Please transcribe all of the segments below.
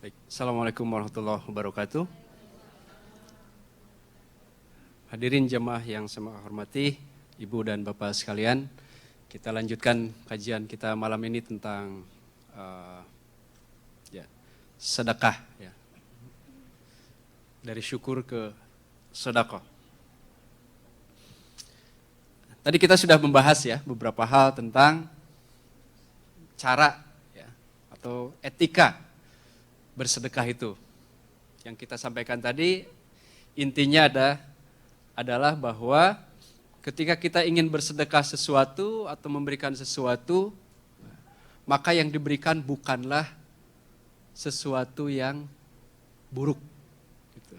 Baik. Assalamualaikum warahmatullahi wabarakatuh. Hadirin jemaah yang saya hormati, Ibu dan Bapak sekalian, kita lanjutkan kajian kita malam ini tentang sedekah, ya. Dari syukur ke sedekah. Tadi kita sudah membahas ya beberapa hal tentang cara ya, atau etika bersedekah itu. Yang kita sampaikan tadi intinya adalah bahwa ketika kita ingin bersedekah sesuatu atau memberikan sesuatu, maka yang diberikan bukanlah sesuatu yang buruk, gitu.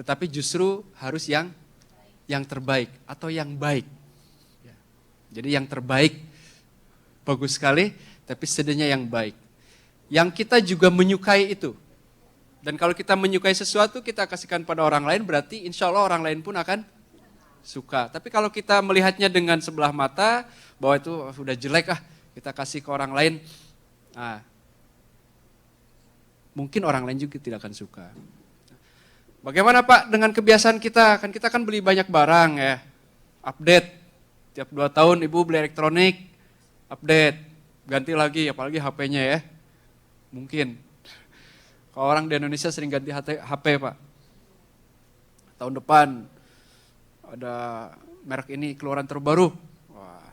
Tetapi justru harus yang terbaik atau yang baik. Jadi yang terbaik bagus sekali, tapi setidaknya yang baik. Yang kita juga menyukai itu. Dan kalau kita menyukai sesuatu, kita kasihkan pada orang lain, berarti insya Allah orang lain pun akan suka. Tapi kalau kita melihatnya dengan sebelah mata, bahwa itu sudah jelek, kita kasih ke orang lain, mungkin orang lain juga tidak akan suka. Bagaimana Pak dengan kebiasaan kita? Kan kita kan beli banyak barang ya, update. Tiap 2 tahun Ibu beli elektronik, update, ganti lagi, apalagi HP-nya ya. Mungkin. Kalau orang di Indonesia sering ganti HP Pak. Tahun depan ada merek ini keluaran terbaru. Wah,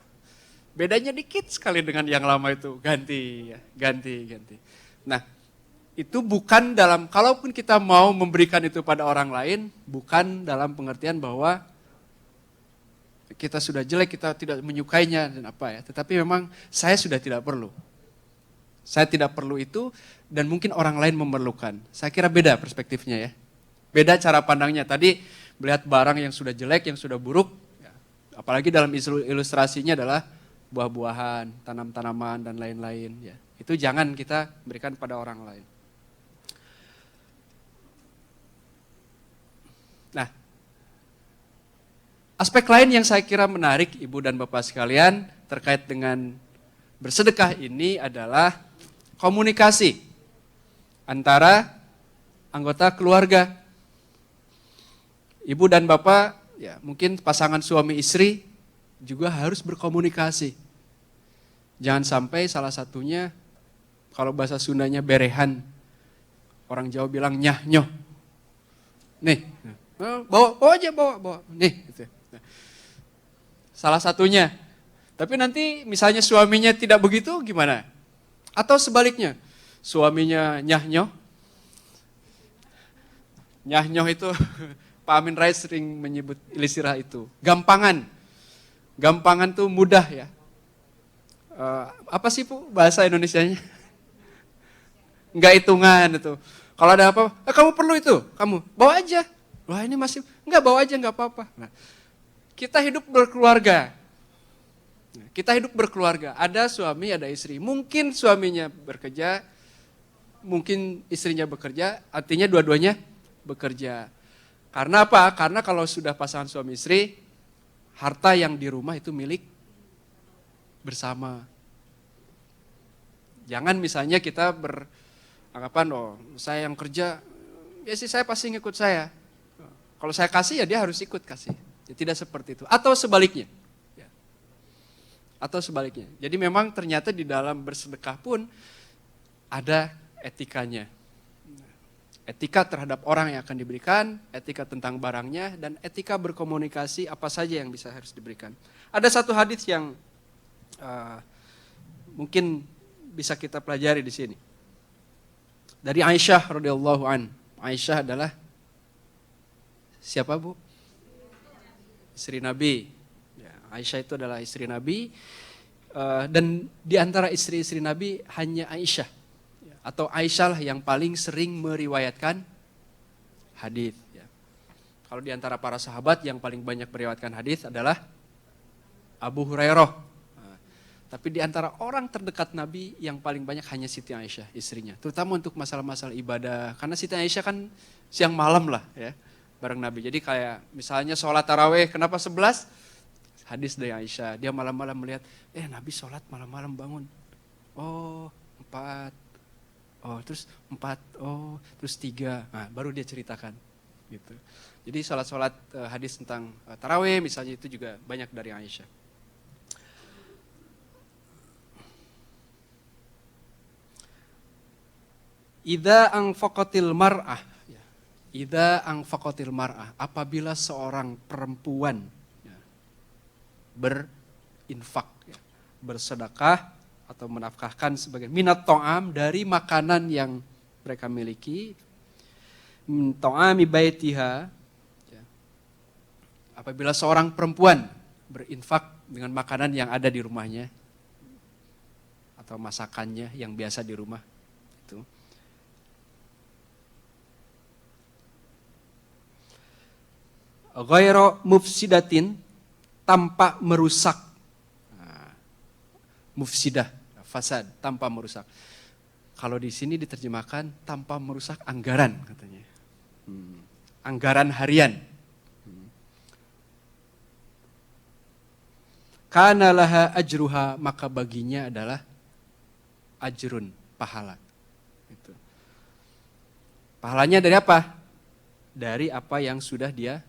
bedanya dikit sekali dengan yang lama itu. Ganti. Nah, itu bukan dalam, kalaupun kita mau memberikan itu pada orang lain, bukan dalam pengertian bahwa kita sudah jelek, kita tidak menyukainya dan apa ya. Tetapi memang saya sudah tidak perlu. Saya tidak perlu itu dan mungkin orang lain memerlukan. Saya kira beda perspektifnya ya. Beda cara pandangnya. Tadi melihat barang yang sudah jelek, yang sudah buruk. Ya. Apalagi dalam ilustrasinya adalah buah-buahan, tanam-tanaman dan lain-lain. Ya. Itu jangan kita berikan pada orang lain. Nah, aspek lain yang saya kira menarik Ibu dan Bapak sekalian terkait dengan bersedekah ini adalah komunikasi antara anggota keluarga. Ibu dan Bapak, ya mungkin pasangan suami istri juga harus berkomunikasi. Jangan sampai salah satunya, kalau bahasa Sundanya berehan, orang Jawa bilang nyah nyoh. Nih, bawa aja, nih. Gitu. Salah satunya. Tapi nanti misalnya suaminya tidak begitu, gimana? Atau sebaliknya, suaminya nyah-nyoh. Nyah-nyoh itu, Pak Amin Rais sering menyebut istilah itu. Gampangan. Gampangan tuh mudah ya. Apa sih Bu bahasa Indonesianya? Enggak hitungan itu. Kalau ada apa, kamu perlu itu, kamu bawa aja. Wah ini masih, enggak bawa aja, enggak apa-apa. Nah, kita hidup berkeluarga. Kita hidup berkeluarga, ada suami, ada istri. Mungkin suaminya bekerja, mungkin istrinya bekerja, artinya dua-duanya bekerja. Karena apa? Karena kalau sudah pasangan suami istri, harta yang di rumah itu milik bersama. Jangan misalnya kita beranggapan, saya yang kerja, ya sih saya pasti ngikut saya. Kalau saya kasih ya dia harus ikut kasih. Ya, tidak seperti itu. Atau sebaliknya. Jadi memang ternyata di dalam bersedekah pun ada etikanya. Etika terhadap orang yang akan diberikan, etika tentang barangnya, dan etika berkomunikasi apa saja yang harus diberikan. Ada satu hadis yang mungkin bisa kita pelajari di sini. Dari Aisyah radhiyallahu an. Aisyah adalah siapa Bu? Istri Nabi. Aisyah itu adalah istri Nabi, dan di antara istri-istri Nabi hanya Aisyah, atau Aisyah lah yang paling sering meriwayatkan hadis. Kalau di antara para sahabat yang paling banyak meriwayatkan hadis adalah Abu Hurairah. Tapi di antara orang terdekat Nabi yang paling banyak hanya Siti Aisyah, istrinya. Terutama untuk masalah-masalah ibadah, karena Siti Aisyah kan siang malam lah ya bareng Nabi. Jadi kayak misalnya sholat taraweh, kenapa 11? Hadis dari Aisyah, dia malam-malam melihat, Nabi sholat malam-malam bangun. Oh, 4. Oh, terus 4, oh, terus 3. Nah, baru dia ceritakan gitu. Jadi sholat-sholat hadis tentang tarawih misalnya itu juga banyak dari Aisyah. Idza anfaqatil mar'ah. Idza anfaqatil mar'ah. Apabila seorang perempuan berinfak, bersedekah atau menafkahkan sebagian minat ta'am dari makanan yang mereka miliki, min ta'ami baitiha. Apabila seorang perempuan berinfak dengan makanan yang ada di rumahnya atau masakannya yang biasa di rumah itu. Ghairu mufsidatin, tanpa merusak. Nah, mufsidah, fasad, tanpa merusak. Kalau di sini diterjemahkan tanpa merusak anggaran katanya. Anggaran harian. Kana laha ajruha, maka baginya adalah ajrun, pahala. Gitu. Pahalanya dari apa? Dari apa yang sudah dia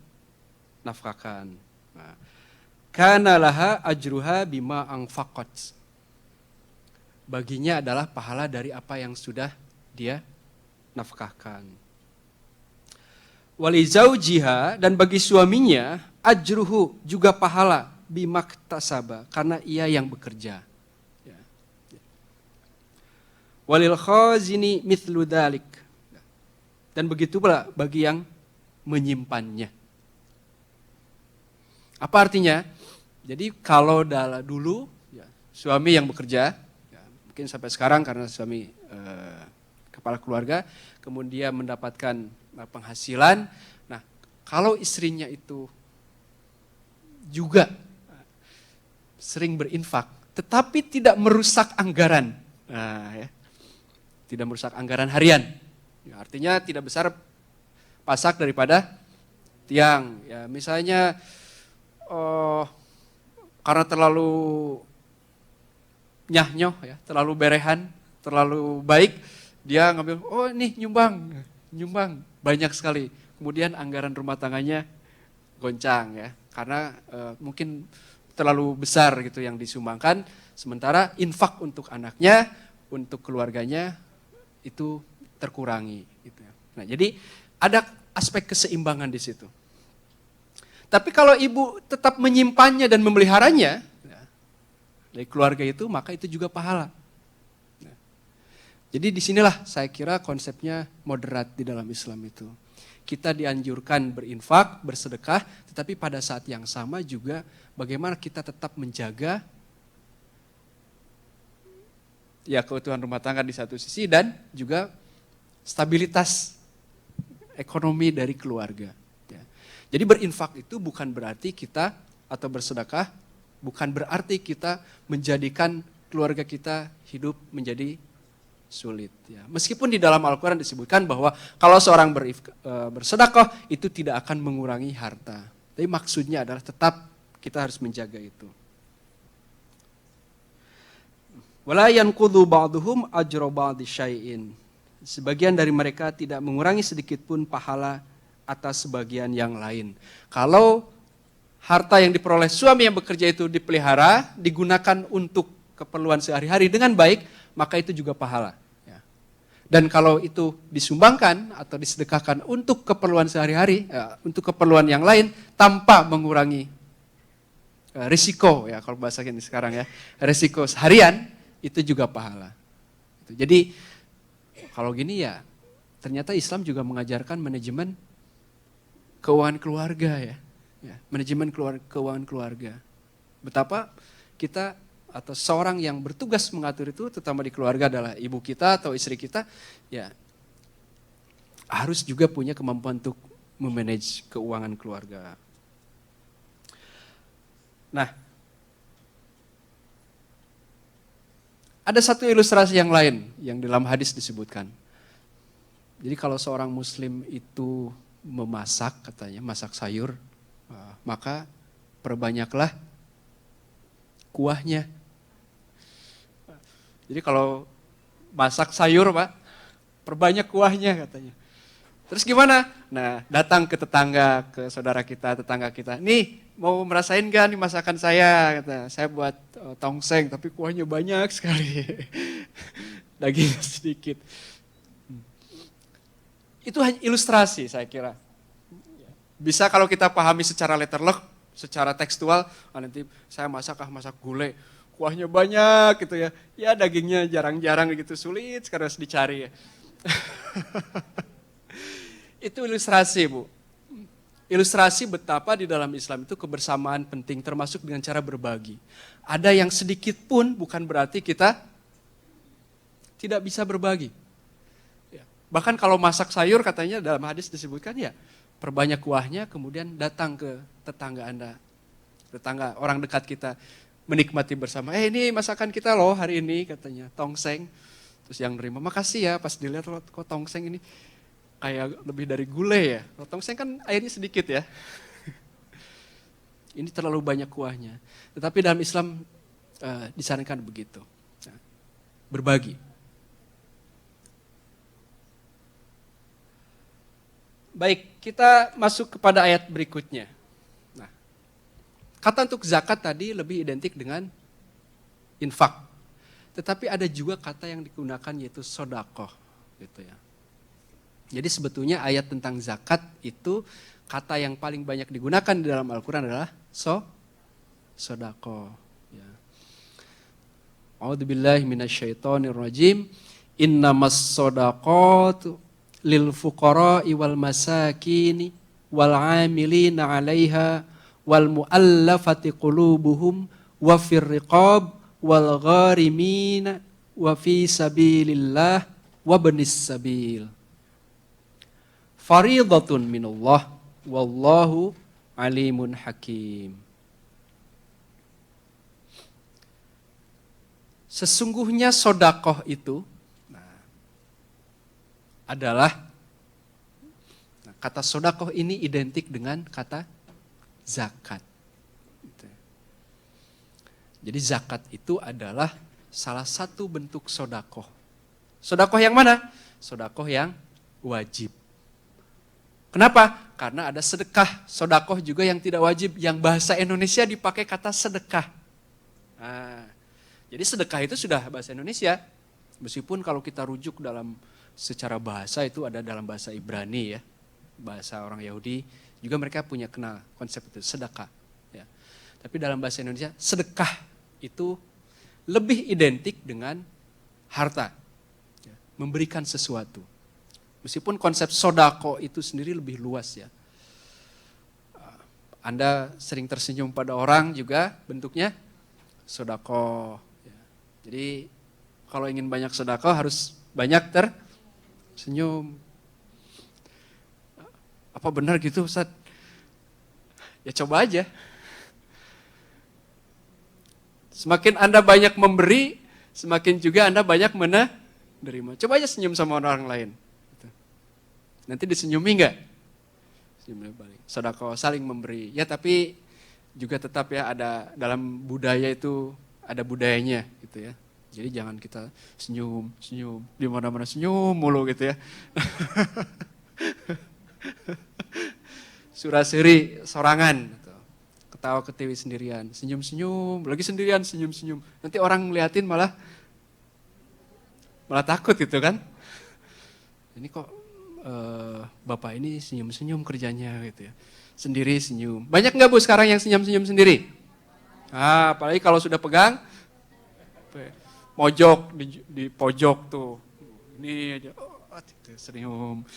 nafkahkan. Nah, kana laha ajruha bima anfaqat. Baginya adalah pahala dari apa yang sudah dia nafkahkan. Wali zaujiha, dan bagi suaminya ajruhu, juga pahala bimaktasaba, karena ia yang bekerja. Walil khazini mithlu dzalik, dan begitu pula bagi yang menyimpannya. Apa artinya? Jadi kalau dulu suami yang bekerja, mungkin sampai sekarang karena suami kepala keluarga, kemudian mendapatkan penghasilan. Nah, kalau istrinya itu juga sering berinfak, tetapi tidak merusak anggaran. Nah, ya. Tidak merusak anggaran harian. Ya, artinya tidak besar pasak daripada tiang. Ya, misalnya karena terlalu nyah-nyoh, ya, terlalu berehan, terlalu baik, dia ngambil, oh nih nyumbang banyak sekali. Kemudian anggaran rumah tangganya goncang, ya, karena mungkin terlalu besar gitu yang disumbangkan, sementara infak untuk anaknya, untuk keluarganya itu terkurangi. Gitu. Nah, jadi ada aspek keseimbangan di situ. Tapi kalau ibu tetap menyimpannya dan memeliharanya dari keluarga itu, maka itu juga pahala. Jadi disinilah saya kira konsepnya moderat di dalam Islam itu. Kita dianjurkan berinfak, bersedekah, tetapi pada saat yang sama juga bagaimana kita tetap menjaga ya keutuhan rumah tangga di satu sisi dan juga stabilitas ekonomi dari keluarga. Ya. Jadi berinfak itu bukan berarti kita atau bersedekah bukan berarti kita menjadikan keluarga kita hidup menjadi sulit. Ya. Meskipun di dalam Al-Quran disebutkan bahwa kalau seorang bersedekah itu tidak akan mengurangi harta. Tapi maksudnya adalah tetap kita harus menjaga itu. Wala yanqudhu ba'duhum ajra ba'di syai'in. Sebagian dari mereka tidak mengurangi sedikit pun pahala atas sebagian yang lain. Kalau harta yang diperoleh suami yang bekerja itu dipelihara, digunakan untuk keperluan sehari-hari dengan baik, maka itu juga pahala. Dan kalau itu disumbangkan atau disedekahkan untuk keperluan sehari-hari, untuk keperluan yang lain, tanpa mengurangi risiko, ya kalau bahasa ini sekarang ya, risiko harian, itu juga pahala. Jadi kalau gini ya, ternyata Islam juga mengajarkan manajemen keuangan keluarga ya manajemen keuangan keluarga. Betapa kita atau seorang yang bertugas mengatur itu, terutama di keluarga adalah ibu kita atau istri kita, ya harus juga punya kemampuan untuk memanage keuangan keluarga. Nah, ada satu ilustrasi yang lain yang dalam hadis disebutkan. Jadi kalau seorang muslim itu memasak, katanya masak sayur, maka perbanyaklah kuahnya. Jadi kalau masak sayur Pak, perbanyak kuahnya katanya. Terus gimana? Nah, datang ke tetangga, ke saudara kita, tetangga kita. Nih, mau merasain gak nih masakan saya? Kata, saya buat tongseng, tapi kuahnya banyak sekali. Dagingnya sedikit. Itu hanya ilustrasi saya kira. Bisa kalau kita pahami secara letterlock, secara tekstual, nanti saya masak gulai, kuahnya banyak gitu ya. Ya dagingnya jarang-jarang gitu, sulit sekali harus dicari ya. Itu ilustrasi, Bu. Ilustrasi betapa di dalam Islam itu kebersamaan penting, termasuk dengan cara berbagi. Ada yang sedikit pun bukan berarti kita tidak bisa berbagi. Ya. Bahkan kalau masak sayur katanya dalam hadis disebutkan ya, perbanyak kuahnya kemudian datang ke tetangga Anda. Tetangga, orang dekat kita menikmati bersama. Ini masakan kita loh hari ini katanya, tongseng. Terus yang nerima, makasih ya pas dilihat kok tongseng ini kayak lebih dari gulai ya. Kalau tongseng kan airnya sedikit ya. Ini terlalu banyak kuahnya. Tetapi dalam Islam disarankan begitu. Berbagi. Baik, kita masuk kepada ayat berikutnya. Nah, kata untuk zakat tadi lebih identik dengan infak. Tetapi ada juga kata yang digunakan yaitu sodakoh. Gitu ya. Jadi sebetulnya ayat tentang zakat itu kata yang paling banyak digunakan di dalam Al-Quran adalah sodakoh. Ya. A'udzubillahi minasyaitonirrajim. Innamas sodaqatu lil fuqara'i wal masakini wal 'amilina 'alaiha wal mu'allafati qulubuhum wa fir riqab wal gharimina wa fi sabilillah wa banis sabil. Faridatun minallah wallahu alimun hakim. Sesungguhnya sodakoh itu adalah, kata sodakoh ini identik dengan kata zakat. Jadi zakat itu adalah salah satu bentuk sodakoh. Sodakoh yang mana? Sodakoh yang wajib. Kenapa? Karena ada sedekah, sodakoh juga yang tidak wajib, yang bahasa Indonesia dipakai kata sedekah. Nah, jadi sedekah itu sudah bahasa Indonesia, meskipun kalau kita rujuk dalam secara bahasa itu ada dalam bahasa Ibrani ya, bahasa orang Yahudi, juga mereka punya kenal konsep itu, sedekah. Ya. Tapi dalam bahasa Indonesia, sedekah itu lebih identik dengan harta, ya, memberikan sesuatu. Meskipun konsep sodako itu sendiri lebih luas ya. Anda sering tersenyum pada orang juga bentuknya sodako. Ya. Jadi kalau ingin banyak sodako harus banyak tersenyum. Apa benar gitu Ustaz? Ya coba aja. Semakin Anda banyak memberi, semakin juga Anda banyak menerima. Coba aja senyum sama orang lain. Nanti disenyumi enggak? Senyum balik. Sedekah saling memberi. Ya tapi juga tetap ya ada dalam budaya itu ada budayanya gitu ya. Jadi jangan kita senyum di mana-mana senyum mulu gitu ya. Suraseri sorangan gitu. Ketawa ketiwi sendirian, senyum-senyum, lagi sendirian senyum-senyum. Nanti orang ngeliatin malah takut gitu kan. Ini kok Bapak ini senyum-senyum kerjanya gitu ya. Sendiri senyum. Banyak nggak Bu sekarang yang senyum-senyum sendiri? Apalagi kalau sudah pegang mojok di pojok tuh. Ini aja senyum.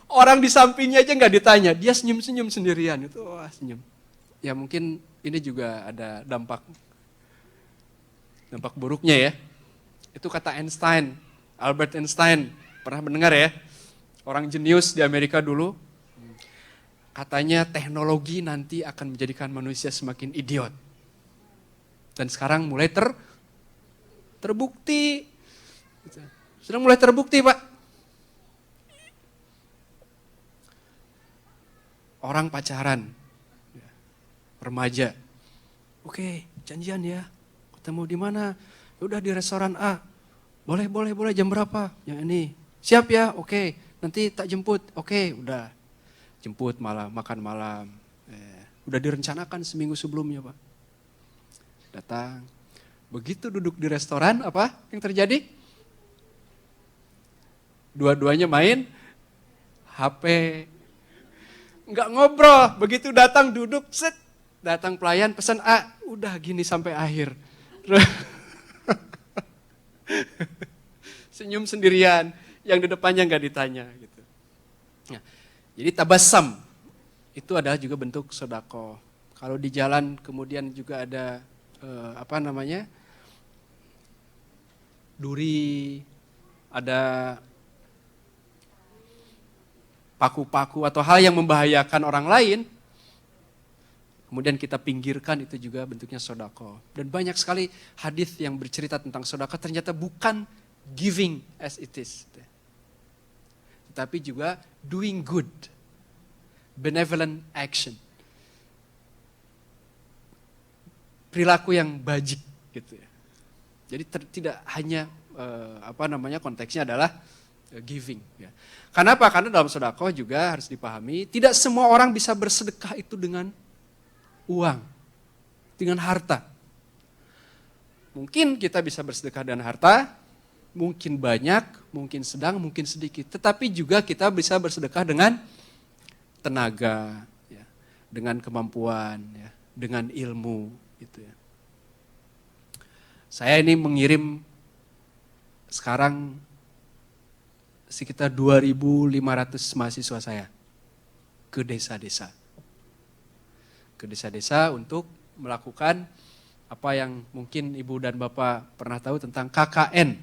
Orang di sampingnya aja nggak ditanya, dia senyum-senyum sendirian itu. Wah, senyum. Ya mungkin ini juga ada dampak buruknya ya. Itu kata Einstein, Albert Einstein. Pernah mendengar ya, orang jenius di Amerika dulu, katanya teknologi nanti akan menjadikan manusia semakin idiot. Dan sekarang mulai terbukti, sudah mulai terbukti Pak. Orang pacaran, remaja, oke janjian ya, ketemu di mana? Udah di restoran A. Boleh, jam berapa? Yang ini. Siap ya? Oke. Nanti tak jemput. Oke, udah. Jemput malam, makan malam. Udah direncanakan seminggu sebelumnya, Pak. Datang. Begitu duduk di restoran, apa yang terjadi? Dua-duanya main HP. Nggak ngobrol. Begitu datang duduk, set. Datang pelayan pesan A. Udah gini sampai akhir. Senyum sendirian. Yang di depannya nggak ditanya. Gitu. Nah, jadi tabassum. Itu adalah juga bentuk sedekah. Kalau di jalan kemudian juga ada duri, ada paku-paku atau hal yang membahayakan orang lain, kemudian kita pinggirkan, itu juga bentuknya sedekah. Dan banyak sekali hadis yang bercerita tentang sedekah ternyata bukan giving as it is, tetapi juga doing good. Benevolent action. Perilaku yang bajik gitu ya. Jadi tidak hanya konteksnya adalah giving ya. Karena apa? Karena dalam sedekah juga harus dipahami tidak semua orang bisa bersedekah itu dengan uang, dengan harta. Mungkin kita bisa bersedekah dengan harta, mungkin banyak, mungkin sedang, mungkin sedikit. Tetapi juga kita bisa bersedekah dengan tenaga, ya, dengan kemampuan, ya, dengan ilmu, gitu ya. Saya ini mengirim sekarang sekitar 2.500 mahasiswa saya ke desa-desa. Ke desa-desa untuk melakukan apa yang mungkin Ibu dan Bapak pernah tahu tentang KKN.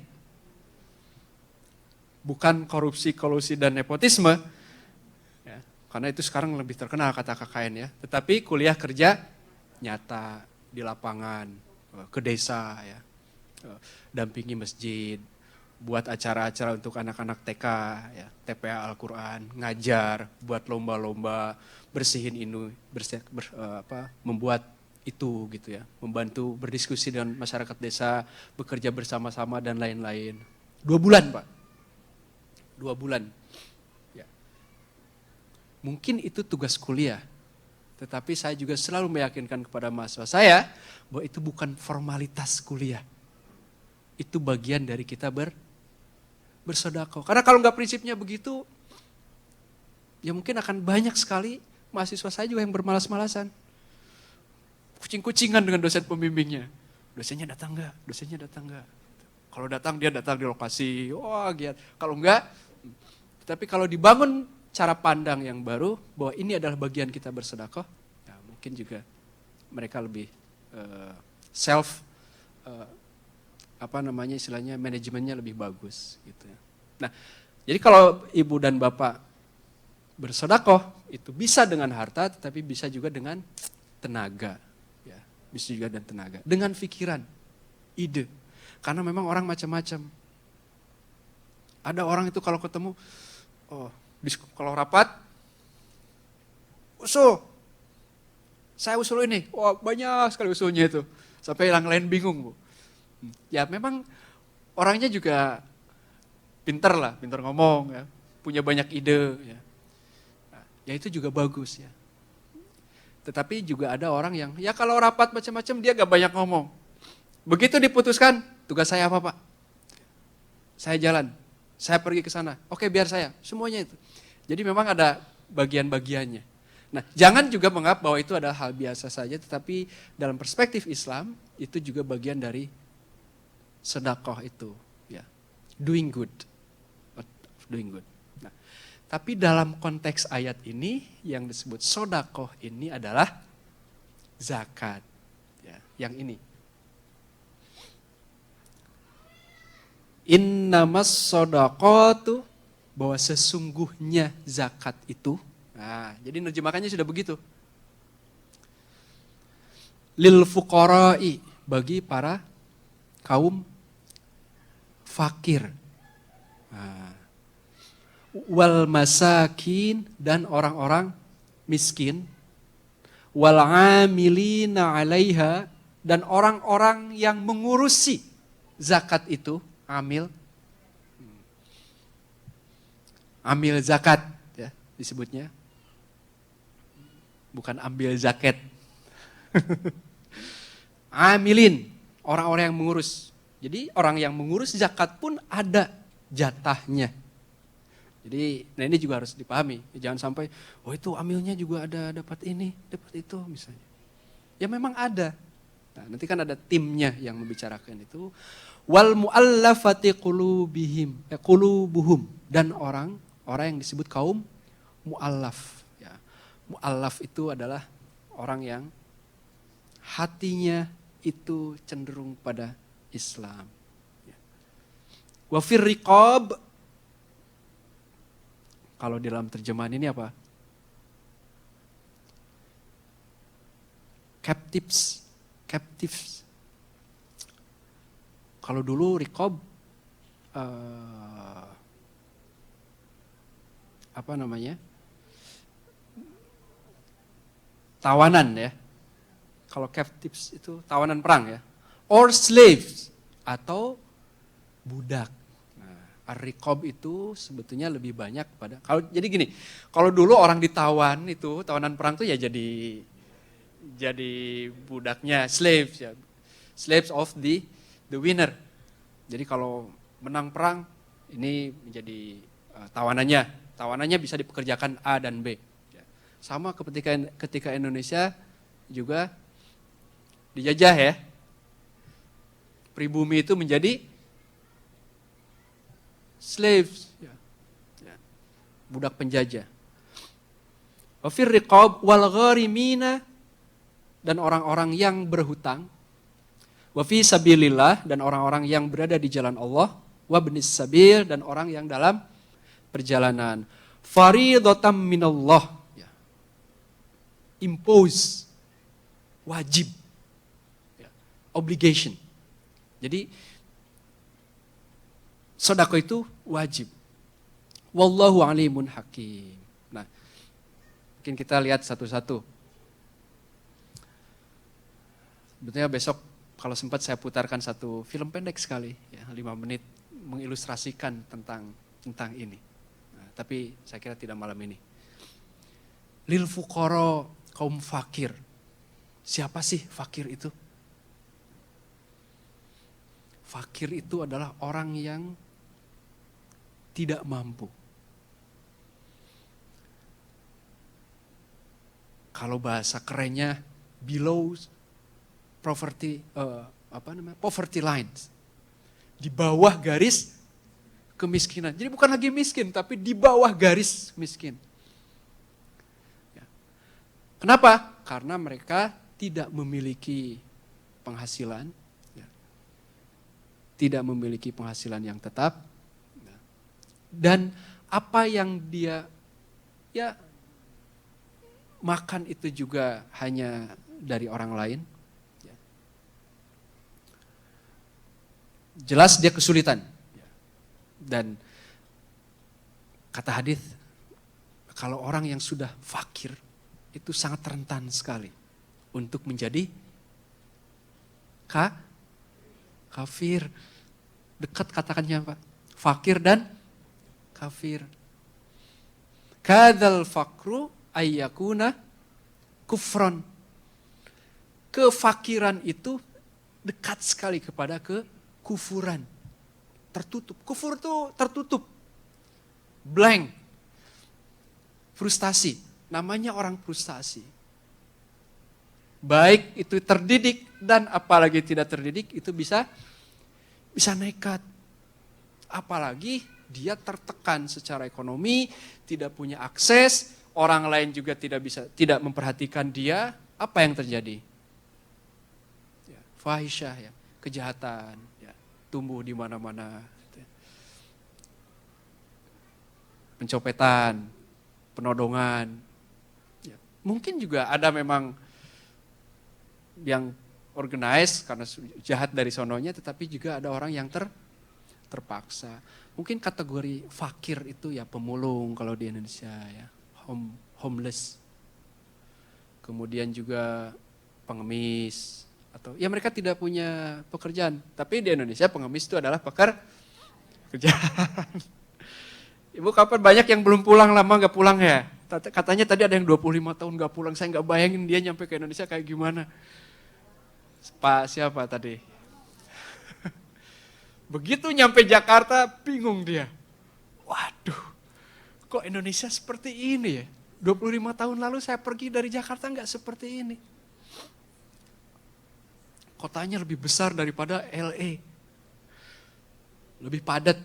Bukan korupsi, kolusi, dan nepotisme. Karena itu sekarang lebih terkenal kata KKN ya. Tetapi kuliah kerja nyata di lapangan, ke desa ya. Dampingi masjid, buat acara-acara untuk anak-anak TK ya, TPA Al-Quran, ngajar, buat lomba-lomba, bersihin ini, membuat itu gitu ya. Membantu berdiskusi dengan masyarakat desa, bekerja bersama-sama dan lain-lain. 2 bulan, Pak. 2 bulan. Mungkin itu tugas kuliah, tetapi saya juga selalu meyakinkan kepada mahasiswa saya bahwa itu bukan formalitas kuliah. Itu bagian dari kita bersedekah. Karena kalau nggak prinsipnya begitu, ya mungkin akan banyak sekali mahasiswa saya juga yang bermalas-malasan. Kucing-kucingan dengan dosen pembimbingnya. Dosennya datang nggak? Kalau datang dia datang di lokasi, wah giat. Kalau enggak, tapi kalau dibangun cara pandang yang baru bahwa ini adalah bagian kita bersedekah, ya mungkin juga mereka lebih manajemennya lebih bagus gitu ya. Nah, jadi kalau ibu dan bapak bersedekah itu bisa dengan harta, tetapi bisa juga dengan tenaga, ya bisa juga dengan tenaga, dengan pikiran, ide, karena memang orang macam-macam. Ada orang itu kalau ketemu, kalau rapat, usul. Saya usul ini. Wah, banyak sekali usulnya itu. Sampai yang lain bingung, Bu. Ya memang orangnya juga pinter ngomong ya. Punya banyak ide ya. Nah, ya itu juga bagus ya. Tetapi juga ada orang yang ya kalau rapat macam-macam dia gak banyak ngomong. Begitu diputuskan, tugas saya apa, Pak? Saya jalan. Saya pergi ke sana. Oke, biar saya. Semuanya itu. Jadi memang ada bagian-bagiannya. Nah, jangan juga menganggap bahwa itu adalah hal biasa saja, tetapi dalam perspektif Islam itu juga bagian dari sedekah itu, ya. Doing good. Nah, tapi dalam konteks ayat ini yang disebut sedekah ini adalah zakat. Ya, yang ini. Innamas shadaqatu, bahwa sesungguhnya zakat itu. Nah, jadi nerjemahannya sudah begitu. Lil fuqara'i, bagi para kaum fakir. Nah, wal masakin, dan orang-orang miskin. Wal amilina 'alaiha, dan orang-orang yang mengurusi zakat itu, amil, amil zakat ya disebutnya. Bukan ambil zakat. Amilin, orang-orang yang mengurus. Jadi orang yang mengurus zakat pun ada jatahnya. Jadi nah ini juga harus dipahami. Jangan sampai, oh itu amilnya juga ada dapat ini, dapat itu misalnya. Ya memang ada. Nah, nanti kan ada timnya yang membicarakan itu. Wal mu'allafati qulubuhum. Dan orang yang disebut kaum mu'allaf. Ya. Mu'allaf itu adalah orang yang hatinya itu cenderung pada Islam. Ya. Wa fir riqab, kalau dalam terjemahan ini apa? Captives. Kalau dulu riqab apa namanya? Tawanan ya. Kalau captives itu tawanan perang ya. Or slaves atau budak. Ar-riqab itu sebetulnya lebih banyak pada jadi gini, kalau dulu orang ditawan itu tawanan perang tuh ya jadi budaknya, slaves ya. Slaves of the winner. Jadi kalau menang perang ini menjadi tawanannya. Tawanannya bisa dipekerjakan A dan B. Sama ketika Indonesia juga dijajah ya. Pribumi itu menjadi slaves, ya. Budak penjajah. Wa fir riqab wal gharimina, dan orang-orang yang berhutang. Wa fi sabilillah, dan orang-orang yang berada di jalan Allah. Wa ibnis sabil, dan orang yang dalam perjalanan. Faridatan minallah, ya. Impose, wajib, ya. Obligation. Jadi sedekah itu wajib. Wallahu alimun hakim. Nah, mungkin kita lihat satu-satu. Sebetulnya besok kalau sempat saya putarkan satu film pendek sekali, ya, 5 menit mengilustrasikan tentang ini. Nah, tapi saya kira tidak malam ini. Lil fuqara, kaum fakir. Siapa sih fakir itu? Fakir itu adalah orang yang tidak mampu. Kalau bahasa kerennya below poverty lines. Di bawah garis kemiskinan. Jadi bukan lagi miskin, tapi di bawah garis miskin. Ya. Kenapa? Karena mereka tidak memiliki penghasilan, ya. Tidak memiliki penghasilan yang tetap. Dan apa yang dia makan itu juga hanya dari orang lain. Jelas dia kesulitan. Dan kata hadis, kalau orang yang sudah fakir itu sangat rentan sekali untuk menjadi kafir. Dekat katakannya Pak. Fakir dan kafir. Kadzal fakru ayyakuna kufron. Kefakiran itu dekat sekali kepada kekufuran. Tertutup. Kufur itu tertutup. Blank. Frustasi. Namanya orang frustasi. Baik itu terdidik dan apalagi tidak terdidik itu bisa nekat. Apalagi dia tertekan secara ekonomi, tidak punya akses, orang lain juga tidak memperhatikan dia, apa yang terjadi? Ya, fahisyah, ya, kejahatan, ya, tumbuh di mana-mana. Pencopetan, penodongan. Ya, mungkin juga ada memang yang organize karena jahat dari sononya, tetapi juga ada orang yang terpaksa. Mungkin kategori fakir itu ya pemulung kalau di Indonesia ya, homeless. Kemudian juga pengemis atau ya mereka tidak punya pekerjaan. Tapi di Indonesia pengemis itu adalah pekerjaan. Ibu kapan banyak yang belum pulang, lama nggak pulang ya? Katanya tadi ada yang 25 tahun nggak pulang, saya nggak bayangin dia nyampe ke Indonesia kayak gimana. Pak siapa tadi? Begitu nyampe Jakarta, bingung dia. Waduh, kok Indonesia seperti ini ya? 25 tahun lalu saya pergi dari Jakarta nggak seperti ini. Kotanya lebih besar daripada LA. Lebih padat.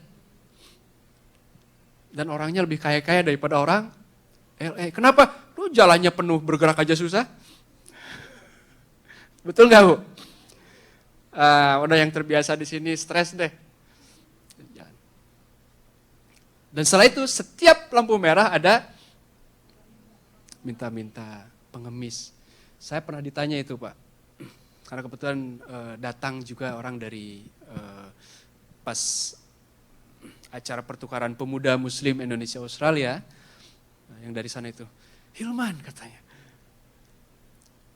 Dan orangnya lebih kaya-kaya daripada orang LA. Kenapa? Lu jalannya penuh, bergerak aja susah. Betul nggak Bu? Udah yang terbiasa di sini stres deh. Dan setelah itu setiap lampu merah ada minta-minta pengemis. Saya pernah ditanya itu Pak. Karena kebetulan datang juga orang dari pas acara pertukaran pemuda Muslim Indonesia Australia, yang dari sana itu, Hilman katanya,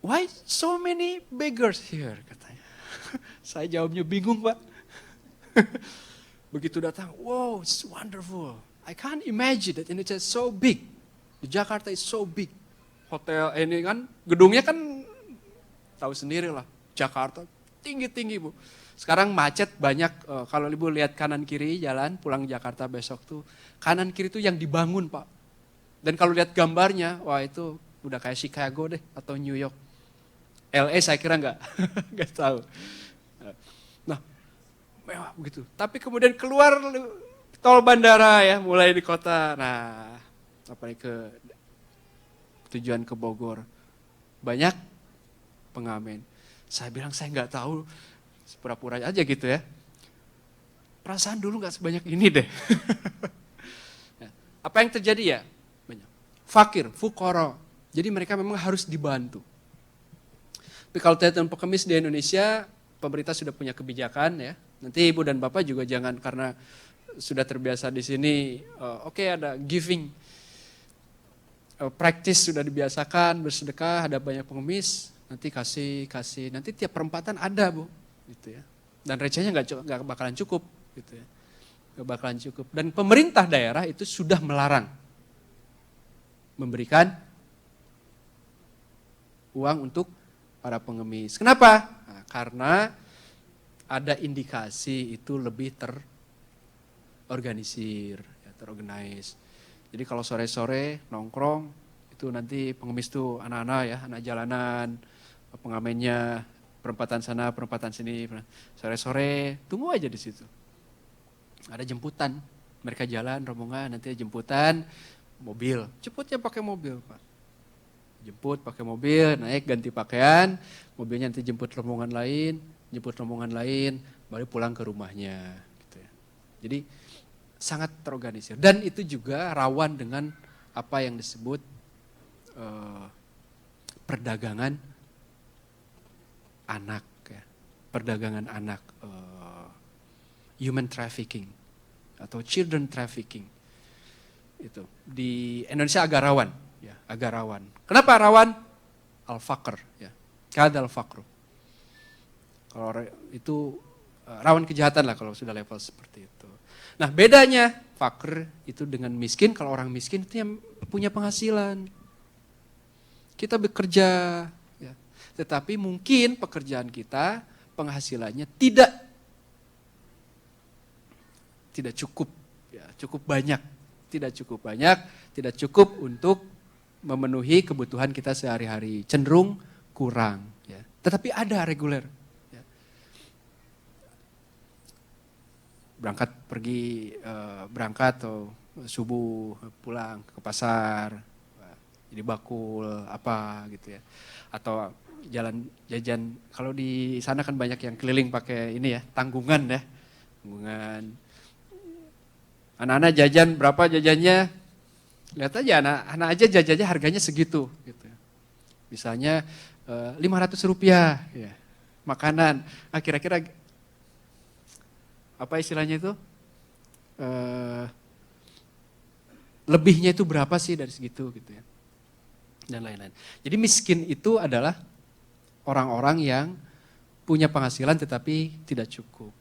why so many beggars here katanya. Saya jawabnya bingung Pak. Begitu datang, wow it's wonderful. I can't imagine that Indonesia is so big. Jakarta is so big. Hotel ini kan, gedungnya kan tahu sendiri lah, Jakarta tinggi-tinggi Bu. Sekarang macet banyak, kalau Ibu lihat kanan kiri jalan pulang Jakarta besok tuh, kanan kiri tuh yang dibangun Pak. Dan kalau lihat gambarnya, wah itu udah kayak Chicago deh atau New York. LA saya kira enggak, enggak tahu. Nah, mewah begitu. Tapi kemudian keluar tol bandara ya, mulai di kota, nah apa nih ke tujuan ke Bogor. Banyak pengamen. Saya bilang saya enggak tahu. Pura-pura aja gitu ya. Perasaan dulu gak sebanyak ini deh. Apa yang terjadi ya? Banyak. Fakir, fukara. Jadi mereka memang harus dibantu. Tapi kalau teman pengemis di Indonesia, pemerintah sudah punya kebijakan ya. Nanti Ibu dan Bapak juga jangan karena sudah terbiasa di sini, oke, ada giving. Practice sudah dibiasakan, bersedekah, ada banyak pengemis, nanti kasih. Nanti tiap perempatan ada Bu. Gitu ya. Dan recehnya nggak bakalan cukup, gitu ya. Nggak bakalan cukup. Dan pemerintah daerah itu sudah melarang memberikan uang untuk para pengemis. Kenapa? Nah, karena ada indikasi itu lebih terorganisir, ya, terorganize. Jadi kalau sore-sore nongkrong itu nanti pengemis tuh anak-anak ya, anak jalanan, pengamennya. Perempatan sana, perempatan sini, sore-sore tunggu aja di situ. Ada jemputan, mereka jalan rombongan, nanti jemputan mobil, jemputnya pakai mobil Pak. Jemput pakai mobil, naik ganti pakaian, mobilnya nanti jemput rombongan lain, baru pulang ke rumahnya. Gitu ya. Jadi sangat terorganisir dan itu juga rawan dengan apa yang disebut perdagangan anak, ya. Perdagangan anak, human trafficking atau children trafficking. Itu di Indonesia agak rawan, ya, agak rawan. Kenapa rawan? Al-faqr, ya, kadal faqru. Kalau itu rawan kejahatan lah kalau sudah level seperti itu. Nah bedanya faqr itu dengan miskin, kalau orang miskin itu yang punya penghasilan. Kita bekerja. Tetapi mungkin pekerjaan kita, penghasilannya tidak cukup, ya, cukup banyak, tidak cukup untuk memenuhi kebutuhan kita sehari-hari, cenderung kurang. Ya. Tetapi ada reguler, ya. Berangkat atau subuh pulang ke pasar, jadi bakul apa gitu ya, atau jalan jajan. Kalau di sana kan banyak yang keliling pakai ini ya, tanggungan ya. Tanggungan. Anak-anak jajan berapa jajannya? Lihat aja anak-anak aja jajannya harganya segitu gitu. Misalnya 500 rupiah ya, makanan. Nah, kira-kira apa istilahnya itu? Lebihnya itu berapa sih dari segitu gitu ya. Dan lain-lain. Jadi miskin itu adalah orang-orang yang punya penghasilan tetapi tidak cukup.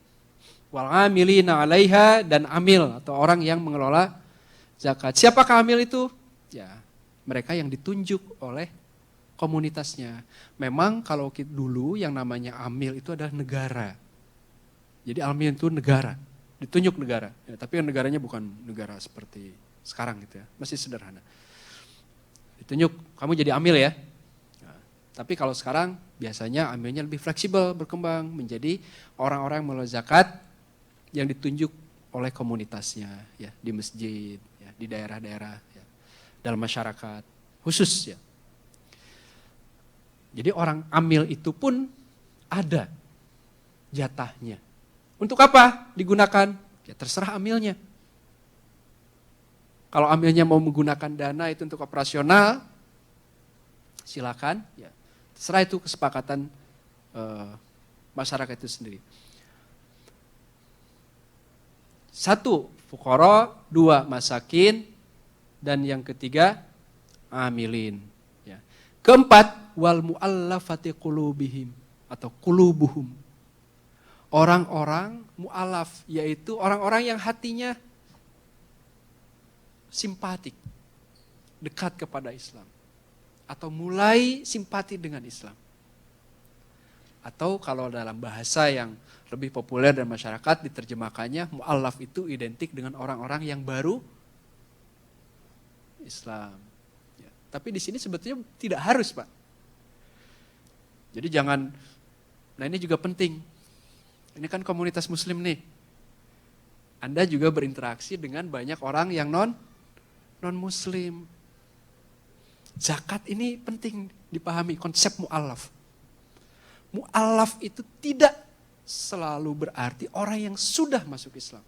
Wal amilina 'alaiha, dan amil atau orang yang mengelola zakat. Siapakah amil itu? Ya, mereka yang ditunjuk oleh komunitasnya. Memang kalau dulu yang namanya amil itu adalah negara. Jadi amil itu negara, ditunjuk negara. Ya, tapi negaranya bukan negara seperti sekarang gitu ya, masih sederhana. Ditunjuk, kamu jadi amil ya. Nah, tapi kalau sekarang biasanya amilnya lebih fleksibel, berkembang menjadi orang-orang yang mengelola zakat yang ditunjuk oleh komunitasnya, ya di masjid, ya, di daerah-daerah, ya, dalam masyarakat khusus ya. Jadi orang amil itu pun ada jatahnya. Untuk apa digunakan? Ya terserah amilnya. Kalau amilnya mau menggunakan dana itu untuk operasional, silakan. Ya, terserah itu kesepakatan masyarakat itu sendiri. 1, fuqara, 2, masakin, dan yang ketiga, amilin. Ya. Keempat, wal mu'allafati qulubihim atau qulubuhum. Orang-orang mu'alaf, yaitu orang-orang yang hatinya simpatik, dekat kepada Islam. Atau mulai simpati dengan Islam. Atau kalau dalam bahasa yang lebih populer dan masyarakat diterjemahkannya, mu'alaf itu identik dengan orang-orang yang baru Islam. Ya. Tapi di sini sebetulnya tidak harus, Pak. Jadi jangan, nah ini juga penting. Ini kan komunitas muslim nih. Anda juga berinteraksi dengan banyak orang yang non-muslim. Zakat ini penting dipahami, konsep mu'alaf. Mu'alaf itu tidak selalu berarti orang yang sudah masuk Islam.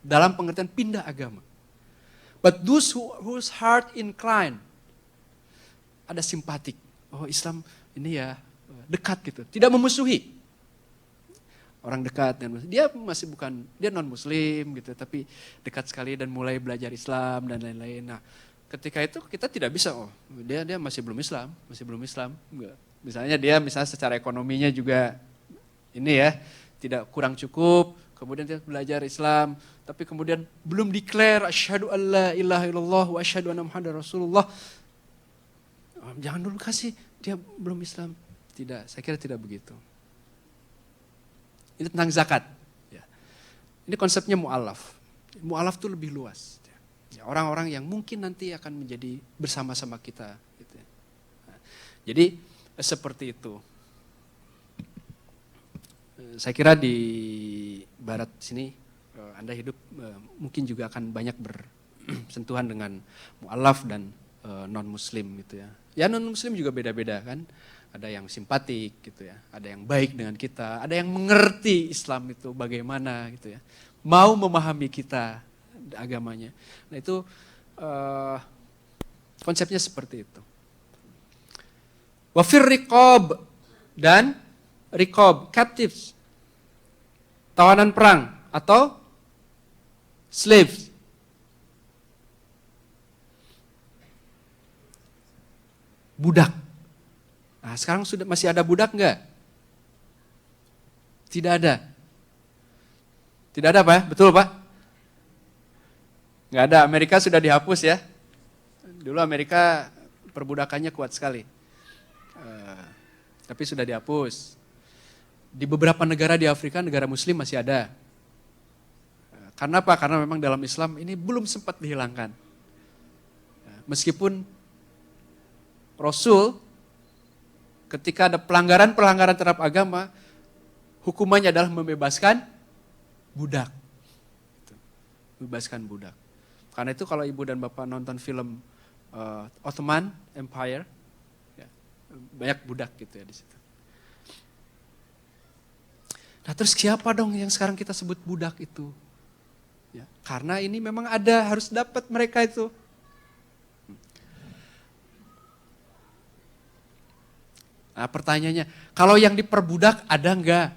Dalam pengertian pindah agama. But those whose heart inclined, ada simpatik. Oh Islam ini ya dekat gitu, tidak memusuhi. Orang dekat dan dia masih bukan, dia non muslim gitu, tapi dekat sekali dan mulai belajar Islam dan lain-lain. Nah, ketika itu kita tidak bisa, oh dia masih belum Islam. Enggak. Misalnya secara ekonominya juga ini ya, tidak kurang cukup, kemudian dia belajar Islam, tapi kemudian belum declare asyhadu alla ilaha illallah wa asyhadu anna muhammadar rasulullah. Jangan dulu kasih, dia belum Islam. Tidak, saya kira tidak begitu. Ini tentang zakat. Ya. Ini konsepnya mu'alaf. Mu'alaf itu lebih luas. Ya, orang-orang yang mungkin nanti akan menjadi bersama-sama kita. Gitu. Nah, jadi seperti itu. Saya kira di barat sini Anda hidup mungkin juga akan banyak bersentuhan dengan mu'alaf dan non-muslim gitu ya. Ya non-muslim juga beda-beda kan. Ada yang simpatik gitu ya, ada yang baik dengan kita, ada yang mengerti Islam itu bagaimana gitu ya. Mau memahami kita agamanya. Nah itu konsepnya seperti itu. Wafir riqab dan riqab, captives. Tawanan perang atau slaves. Budak. Nah, sekarang masih ada budak enggak? Tidak ada. Tidak ada Pak, betul Pak? Enggak ada, Amerika sudah dihapus ya. Dulu Amerika perbudakannya kuat sekali. Tapi sudah dihapus. Di beberapa negara di Afrika, negara muslim masih ada. Karena apa? Karena memang dalam Islam ini belum sempat dihilangkan. Meskipun Rasul ketika ada pelanggaran-pelanggaran terhadap agama, hukumannya adalah membebaskan budak. Membebaskan budak. Karena itu kalau ibu dan bapak nonton film Ottoman Empire, ya, banyak budak gitu ya di situ. Nah terus siapa dong yang sekarang kita sebut budak itu? Ya, karena ini memang ada, harus dapat mereka itu. Nah pertanyaannya, kalau yang diperbudak ada enggak?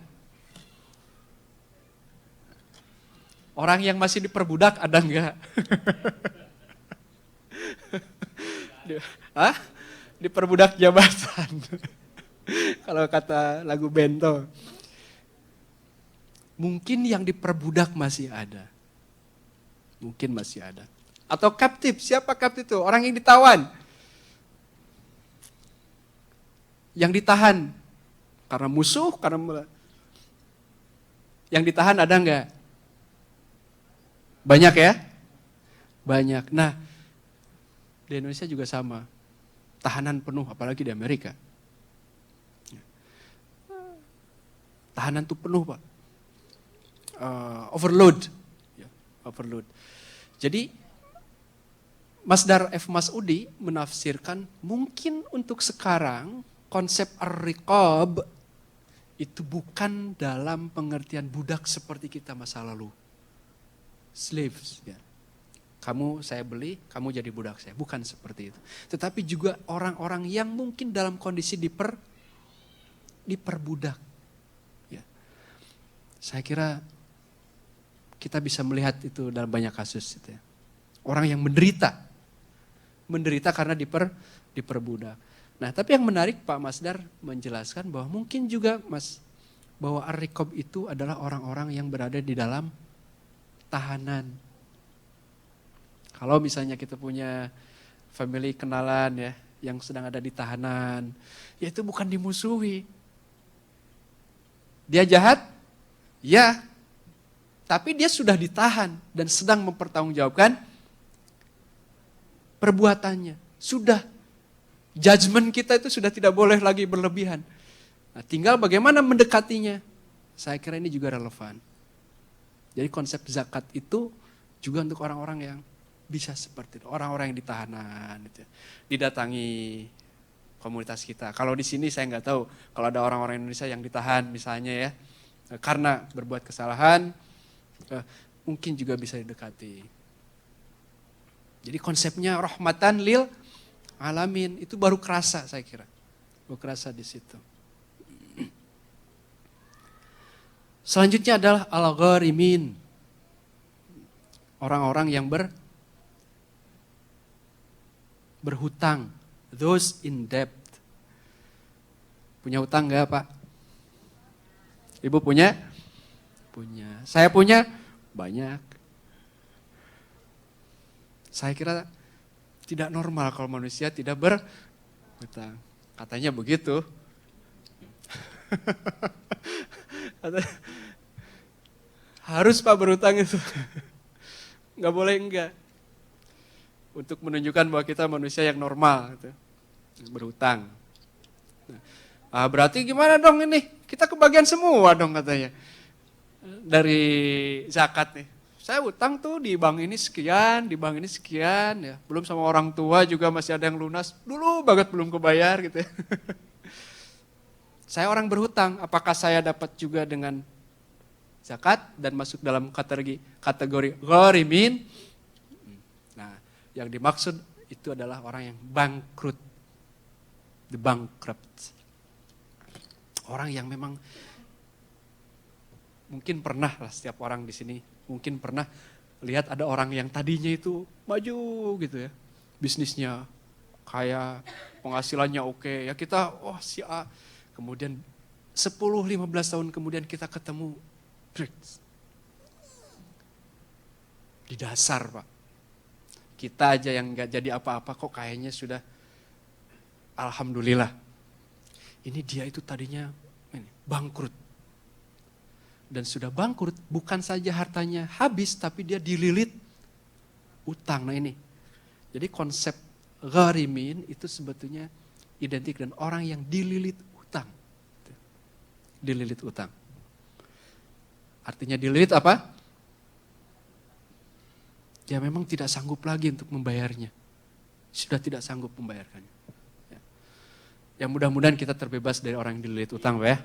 Orang yang masih diperbudak ada enggak? Hah? Diperbudak jabatan. Kalau kata lagu Bento. Mungkin yang diperbudak masih ada. Mungkin masih ada. Atau captive, siapa captive itu? Orang yang ditawan. Yang ditahan karena musuh, karena yang ditahan ada enggak? Banyak ya? Banyak. Nah, di Indonesia juga sama. Tahanan penuh, apalagi di Amerika. Tahanan tuh penuh, Pak. Overload. Ya, overload. Jadi, Masdar F. Mas'udi menafsirkan mungkin untuk sekarang konsep ar-riqab itu bukan dalam pengertian budak seperti kita masa lalu. Slaves, ya. Kamu saya beli, kamu jadi budak saya. Bukan seperti itu. Tetapi juga orang-orang yang mungkin dalam kondisi diperbudak. Ya. Saya kira kita bisa melihat itu dalam banyak kasus. Gitu ya. Orang yang menderita karena diperbudak. Nah, tapi yang menarik Pak Masdar menjelaskan bahwa mungkin juga bahwa ar-riqab itu adalah orang-orang yang berada di dalam tahanan. Kalau misalnya kita punya family kenalan ya, yang sedang ada di tahanan, ya itu bukan dimusuhi. Dia jahat? Ya. Tapi dia sudah ditahan dan sedang mempertanggungjawabkan perbuatannya. Sudah. Judgment kita itu sudah tidak boleh lagi berlebihan. Nah, tinggal bagaimana mendekatinya. Saya kira ini juga relevan. Jadi konsep zakat itu juga untuk orang-orang yang bisa seperti itu. Orang-orang yang ditahanan. Gitu. Didatangi komunitas kita. Kalau di sini saya nggak tahu. Kalau ada orang-orang Indonesia yang ditahan misalnya ya. Karena berbuat kesalahan. Mungkin juga bisa didekati. Jadi konsepnya rahmatan lil alamin. Itu baru kerasa saya kira. Baru kerasa di situ. Selanjutnya adalah al-gharimin. Orang-orang yang berhutang. Those in debt. Punya hutang enggak Pak? Ibu punya? Punya. Saya punya? Banyak. Saya kira tidak normal kalau manusia tidak berhutang. Katanya begitu. Harus Pak berhutang itu. Enggak boleh enggak. Untuk menunjukkan bahwa kita manusia yang normal. Gitu. Berhutang. Nah, berarti gimana dong ini? Kita kebagian semua dong katanya. Dari zakat nih. Saya utang tuh di bank ini sekian, di bank ini sekian. Ya. Belum sama orang tua juga masih ada yang lunas. Dulu banget belum kebayar gitu ya. Saya orang berhutang, apakah saya dapat juga dengan zakat dan masuk dalam kategori gharimin? Nah, yang dimaksud itu adalah orang yang bangkrut. The bankrupt. Orang yang memang mungkin pernah lah setiap orang di sini, mungkin pernah lihat ada orang yang tadinya itu maju gitu ya. Bisnisnya kaya, penghasilannya oke. Ya kita, si A. Kemudian 10-15 tahun kemudian kita ketemu di dasar Pak. Kita aja yang gak jadi apa-apa kok kayaknya sudah alhamdulillah. Ini dia itu tadinya bangkrut. Dan sudah bangkrut bukan saja hartanya habis tapi dia dililit utang. Nah ini. Jadi konsep gharimin itu sebetulnya identik dengan orang yang dililit utang. Dililit utang. Artinya dililit apa? Ya memang tidak sanggup lagi untuk membayarnya. Sudah tidak sanggup membayarkannya. Ya mudah-mudahan kita terbebas dari orang yang dililit utang ya.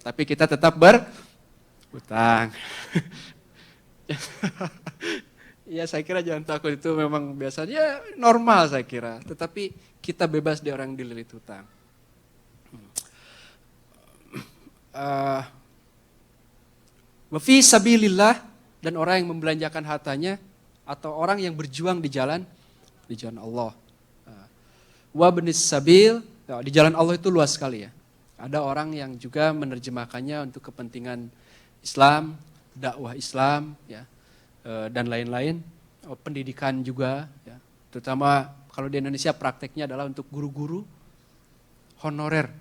Tapi kita tetap berutang. Ya saya kira jangan takut, itu memang biasanya normal saya kira. Tetapi kita bebas dari orang yang dililit utang. Wa fi sabilillah, dan orang yang membelanjakan hartanya atau orang yang berjuang di jalan Allah. Wa benis sabil, di jalan Allah itu luas sekali ya. Ada orang yang juga menerjemahkannya untuk kepentingan Islam, dakwah Islam, ya, dan lain-lain. Pendidikan juga, ya. Terutama kalau di Indonesia prakteknya adalah untuk guru-guru honorer.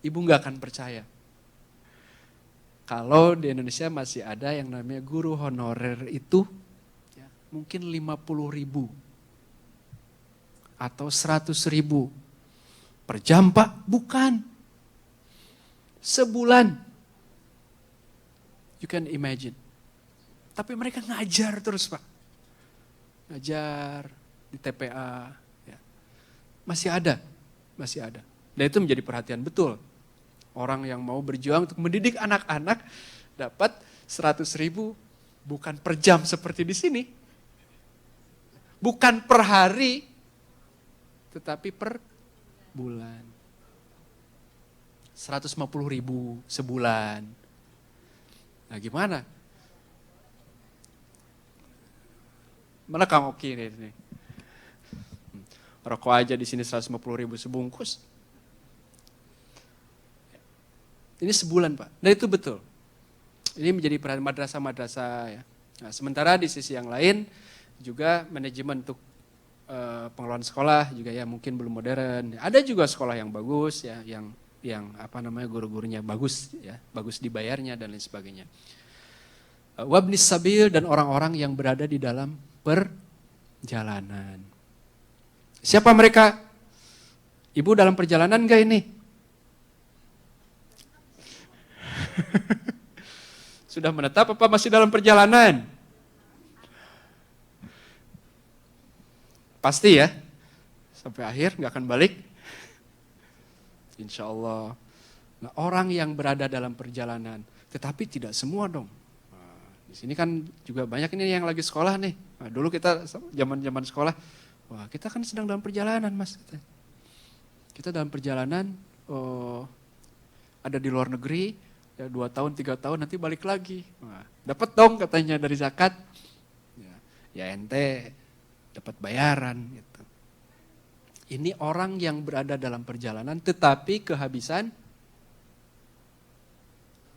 Ibu nggak akan percaya. Kalau di Indonesia masih ada yang namanya guru honorer itu ya, mungkin 50.000 atau 100.000 per jam Pak, bukan. Sebulan. You can imagine. Tapi mereka ngajar terus Pak. Ngajar di TPA. Ya. Masih ada. Dan itu menjadi perhatian betul. Orang yang mau berjuang untuk mendidik anak-anak dapat 100.000 bukan per jam seperti di sini. Bukan per hari, tetapi per bulan. 150.000 sebulan. Nah gimana? Mana Kang Oki nih? Rokok aja di sini 150.000 sebungkus. Ini sebulan Pak, dan itu betul. Ini menjadi perhatian madrasah-madrasah ya. Nah, sementara di sisi yang lain juga manajemen untuk pengelolaan sekolah juga ya mungkin belum modern. Ada juga sekolah yang bagus ya, yang apa namanya guru-gurunya bagus ya, bagus dibayarnya dan lain sebagainya. Wabnis sabil dan orang-orang yang berada di dalam perjalanan. Siapa mereka? Ibu dalam perjalanan enggak ini? Sudah menetap apa masih dalam perjalanan? Pasti ya? Sampai akhir nggak akan balik? Insya Allah. Nah, orang yang berada dalam perjalanan, tetapi tidak semua dong. Nah, di sini kan juga banyak ini yang lagi sekolah nih. Nah, dulu kita zaman sekolah, wah kita kan sedang dalam perjalanan mas. Kita dalam perjalanan, ada di luar negeri, ya 2 tahun, 3 tahun nanti balik lagi. Nah, dapat dong katanya dari zakat. Ya ente dapat bayaran gitu. Ini orang yang berada dalam perjalanan tetapi kehabisan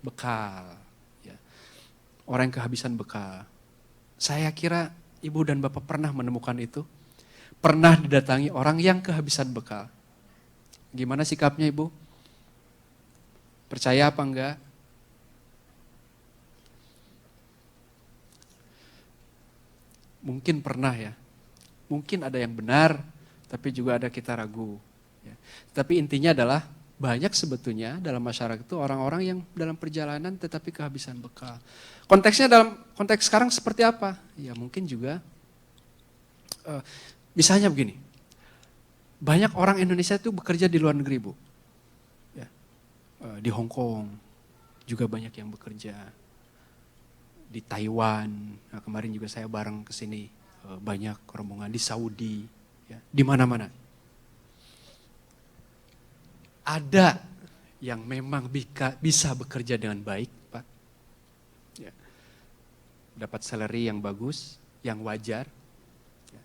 bekal. Ya. Orang yang kehabisan bekal. Saya kira ibu dan bapak pernah menemukan itu. Pernah didatangi orang yang kehabisan bekal. Gimana sikapnya ibu? Percaya apa enggak? Mungkin pernah ya. Mungkin ada yang benar, tapi juga ada kita ragu. Ya. Tapi intinya adalah banyak sebetulnya dalam masyarakat itu orang-orang yang dalam perjalanan tetapi kehabisan bekal. Konteksnya dalam konteks sekarang seperti apa? Ya mungkin juga, misalnya begini, banyak orang Indonesia itu bekerja di luar negeri Bu. Ya. Di Hong Kong juga banyak yang bekerja. Di Taiwan, nah, kemarin juga saya bareng ke sini, banyak rombongan di Saudi, ya, di mana-mana. Ada yang memang bisa bekerja dengan baik, Pak. Ya. Dapat salary yang bagus, yang wajar. Ya.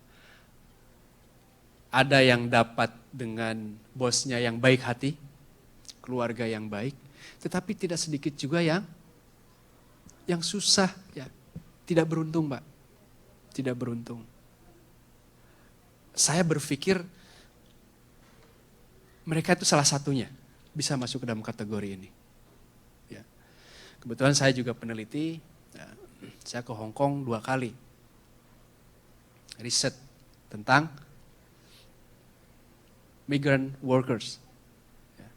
Ada yang dapat dengan bosnya yang baik hati, keluarga yang baik, tetapi tidak sedikit juga yang susah, ya, tidak beruntung, Pak. Tidak beruntung. Saya berpikir mereka itu salah satunya bisa masuk ke dalam kategori ini. Ya. Kebetulan saya juga peneliti, ya, saya ke Hong Kong 2 kali. Riset tentang migrant workers. Ya.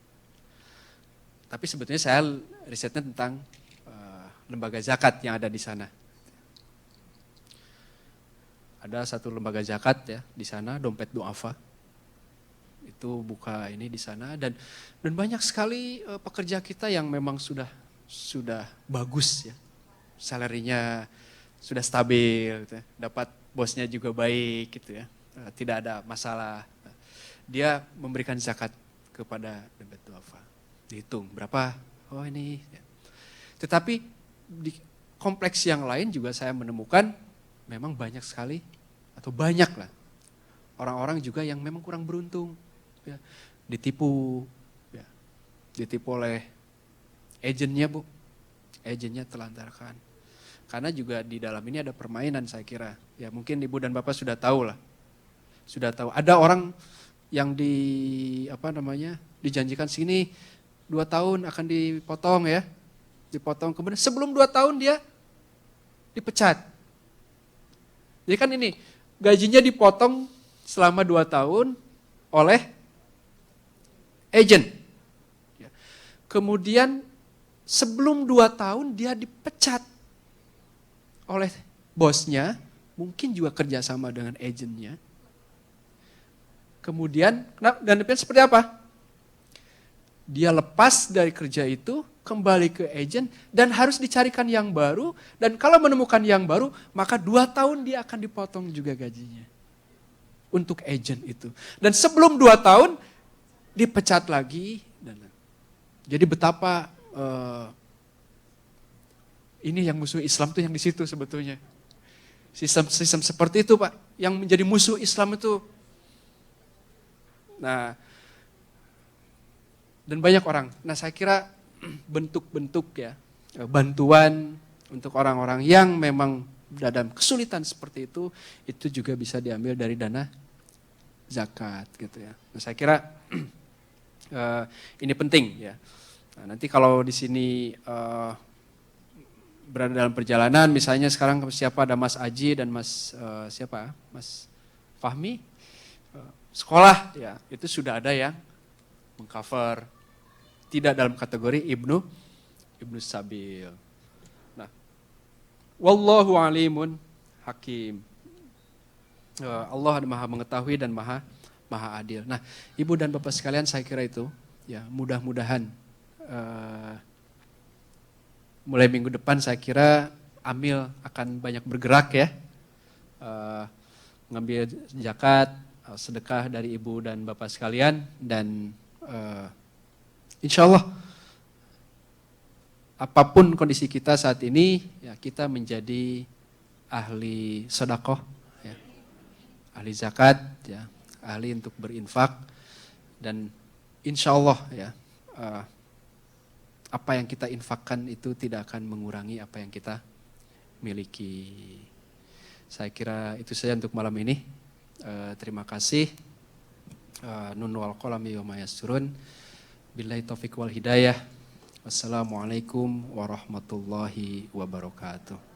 Tapi sebetulnya saya risetnya tentang lembaga zakat yang ada di sana. Ada satu lembaga zakat ya di sana, Dompet Duafa. Itu buka ini di sana dan banyak sekali pekerja kita yang memang sudah bagus ya. Salarinya sudah stabil gitu ya. Dapat bosnya juga baik gitu ya. Tidak ada masalah. Dia memberikan zakat kepada Dompet Duafa. Dihitung berapa? Oh ini ya. Tetapi di kompleks yang lain juga saya menemukan memang banyak sekali atau banyak lah orang-orang juga yang memang kurang beruntung, ya, ditipu oleh agennya Bu, agennya telantarkan. Karena juga di dalam ini ada permainan saya kira. Ya mungkin Ibu dan Bapak sudah tahu lah. Sudah tahu. Ada orang yang dijanjikan sini 2 tahun akan dipotong ya. Dipotong. Kemudian sebelum 2 tahun dia dipecat. Jadi kan ini gajinya dipotong selama 2 tahun oleh agent. Kemudian sebelum 2 tahun dia dipecat oleh bosnya, mungkin juga kerjasama dengan agentnya. Kemudian, dan seperti apa? Dia lepas dari kerja itu, kembali ke agent, dan harus dicarikan yang baru, dan kalau menemukan yang baru, maka 2 tahun dia akan dipotong juga gajinya. Untuk agent itu. Dan sebelum 2 tahun, dipecat lagi. Jadi betapa ini yang musuh Islam tuh yang di situ sebetulnya. Sistem seperti itu Pak, yang menjadi musuh Islam itu. Nah, dan banyak orang. Nah saya kira bentuk-bentuk ya, bantuan untuk orang-orang yang memang dalam kesulitan seperti itu juga bisa diambil dari dana zakat gitu ya. Nah saya kira ini penting ya. Nah, nanti kalau di sini berada dalam perjalanan, misalnya sekarang siapa ada Mas Aji dan Mas Mas Fahmi, sekolah ya itu sudah ada yang mengcover, tidak dalam kategori Ibnu Sabil. Nah, wallahu alimun hakim. Allah Maha mengetahui dan Maha adil. Nah, Ibu dan Bapak sekalian saya kira itu ya mudah-mudahan mulai minggu depan saya kira Amil akan banyak bergerak ya. Ngambil zakat, sedekah dari Ibu dan Bapak sekalian dan insya Allah apapun kondisi kita saat ini ya kita menjadi ahli sedekah ya. Ahli zakat ya, ahli untuk berinfak dan insya Allah ya apa yang kita infakkan itu tidak akan mengurangi apa yang kita miliki. Saya kira itu saja untuk malam ini. Terima kasih. Nun wal qalami wa ma yasturun. Billahi taufiq wal hidayah. Wassalamualaikum warahmatullahi wabarakatuh.